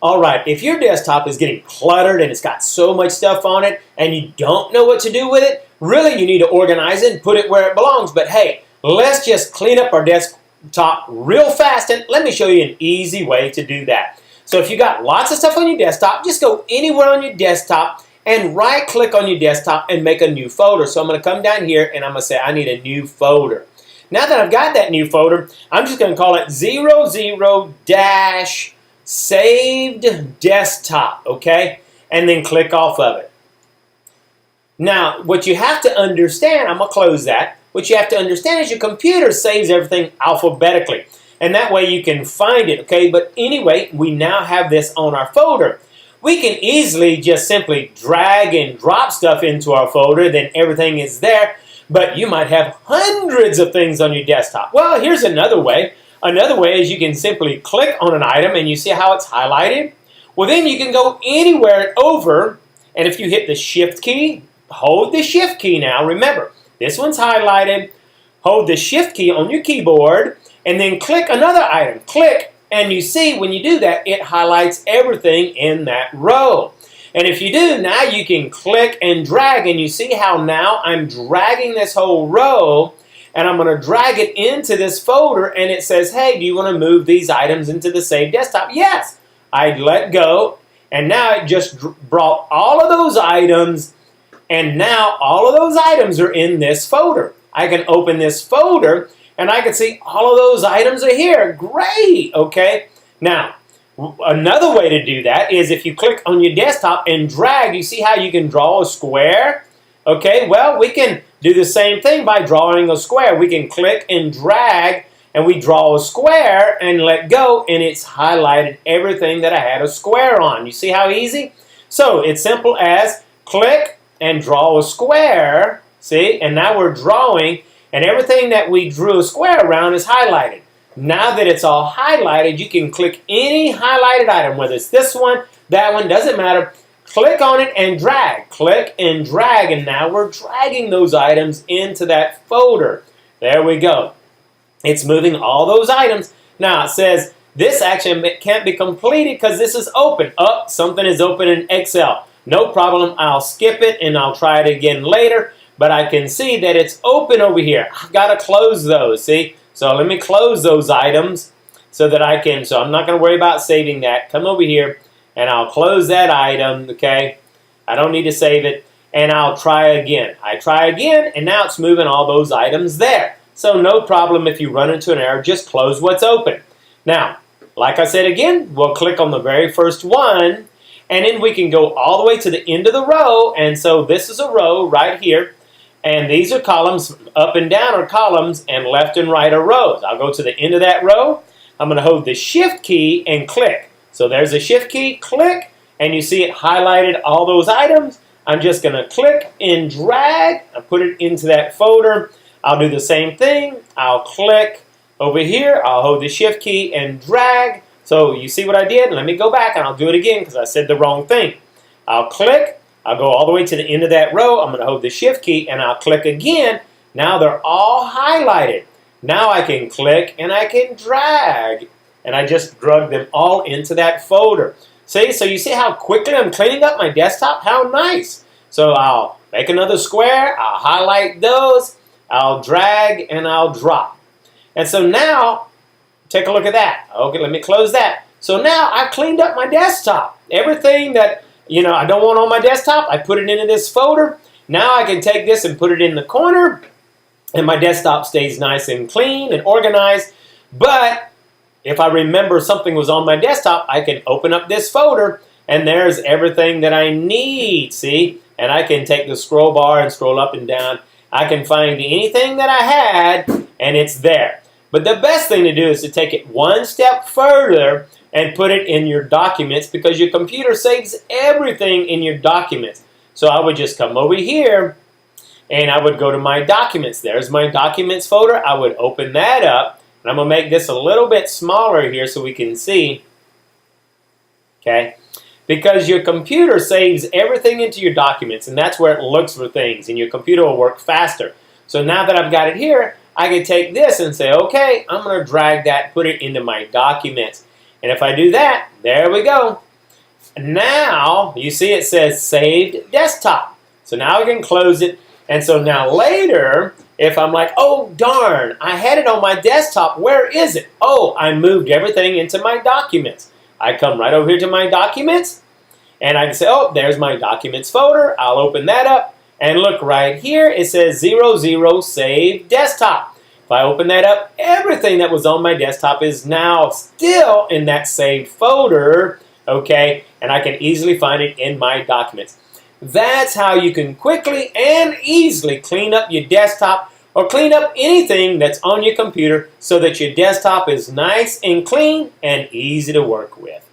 All right, if your desktop is getting cluttered and it's got so much stuff on it and you don't know what to do with it, really you need to organize it and put it where it belongs. But hey, let's just clean up our desktop real fast, and let me show you an easy way to do that. So if you got lots of stuff on your desktop, just go anywhere on your desktop and right-click on your desktop and make a new folder. So I'm going to come down here and I'm going to say I need a new folder. Now that I've got that new folder, I'm just going to call it 00-saved desktop, okay? And then click off of it. Now, what you have to understand, I'm going to close that. What you have to understand is your computer saves everything alphabetically. And that way you can find it, okay? But anyway, we now have this on our folder. We can easily just simply drag and drop stuff into our folder, then everything is there. But you might have hundreds of things on your desktop. Well, here's another way. Another way is you can simply click on an item and you see how it's highlighted. Well, then you can go anywhere over, and if you hit the Shift key, hold the Shift key now. Remember, this one's highlighted. Hold the Shift key on your keyboard, and then click another item. Click, and you see when you do that, it highlights everything in that row. And if you do, now you can click and drag, and you see how now I'm dragging this whole row, and I'm going to drag it into this folder, and it says, hey, do you want to move these items into the Save Desktop? Yes. I let go, and now it just brought all of those items, and now all of those items are in this folder. I can open this folder, and I can see all of those items are here. Great, okay? Now, another way to do that is if you click on your desktop and drag, you see how you can draw a square? Okay, well, we can do the same thing by drawing a square. We can click and drag, and we draw a square and let go, and it's highlighted everything that I had a square on. You see how easy? So it's simple as click and draw a square, see? And now we're drawing, and everything that we drew a square around is highlighted. Now that it's all highlighted, you can click any highlighted item, whether it's this one, that one, doesn't matter. Click on it and drag. Click and drag, and now we're dragging those items into that folder. There we go. It's moving all those items. Now it says this action can't be completed because this is open. Oh, something is open in Excel. No problem. I'll skip it and I'll try it again later. But I can see that it's open over here. I've got to close those, see? So let me close those items so that I can, so I'm not going to worry about saving that. Come over here and I'll close that item, okay? I don't need to save it, and I'll try again. I try again, and now it's moving all those items there. So no problem if you run into an error, just close what's open. Now, like I said again, we'll click on the very first one, and then we can go all the way to the end of the row, and so this is a row right here. And these are columns, up and down are columns, and left and right are rows. I'll go to the end of that row. I'm going to hold the Shift key and click. So there's the Shift key, click, and you see it highlighted all those items. I'm just going to click and drag and put it into that folder. I'll do the same thing. I'll click over here. I'll hold the Shift key and drag. So you see what I did? Let me go back, and I'll do it again because I said the wrong thing. I'll click. I'll go all the way to the end of that row. I'm going to hold the Shift key, and I'll click again. Now they're all highlighted. Now I can click, and I can drag. And I just drug them all into that folder. See, so you see how quickly I'm cleaning up my desktop? How nice. So I'll make another square. I'll highlight those. I'll drag, and I'll drop. And so now, take a look at that. Okay, let me close that. So now I've cleaned up my desktop. Everything that I don't want on my desktop, I put it into this folder. Now I can take this and put it in the corner, and my desktop stays nice and clean and organized. But if I remember something was on my desktop, I can open up this folder, and there's everything that I need, see? And I can take the scroll bar and scroll up and down. I can find anything that I had, and it's there. But the best thing to do is to take it one step further and put it in your documents, because your computer saves everything in your documents. So I would just come over here and I would go to my documents. There's my documents folder. I would open that up, and I'm going to make this a little bit smaller here so we can see. Okay? Because your computer saves everything into your documents, and that's where it looks for things, and your computer will work faster. So now that I've got it here, I can take this and say, okay, I'm going to drag that, put it into my documents. And if I do that, there we go. Now, you see it says saved desktop. So now I can close it. And so now later, if I'm like, oh darn, I had it on my desktop, where is it? Oh, I moved everything into my documents. I come right over here to my documents, and I can say, oh, there's my documents folder. I'll open that up, and look right here, it says 00 save desktop. If I open that up, everything that was on my desktop is now still in that saved folder, okay, and I can easily find it in my documents. That's how you can quickly and easily clean up your desktop or clean up anything that's on your computer so that your desktop is nice and clean and easy to work with.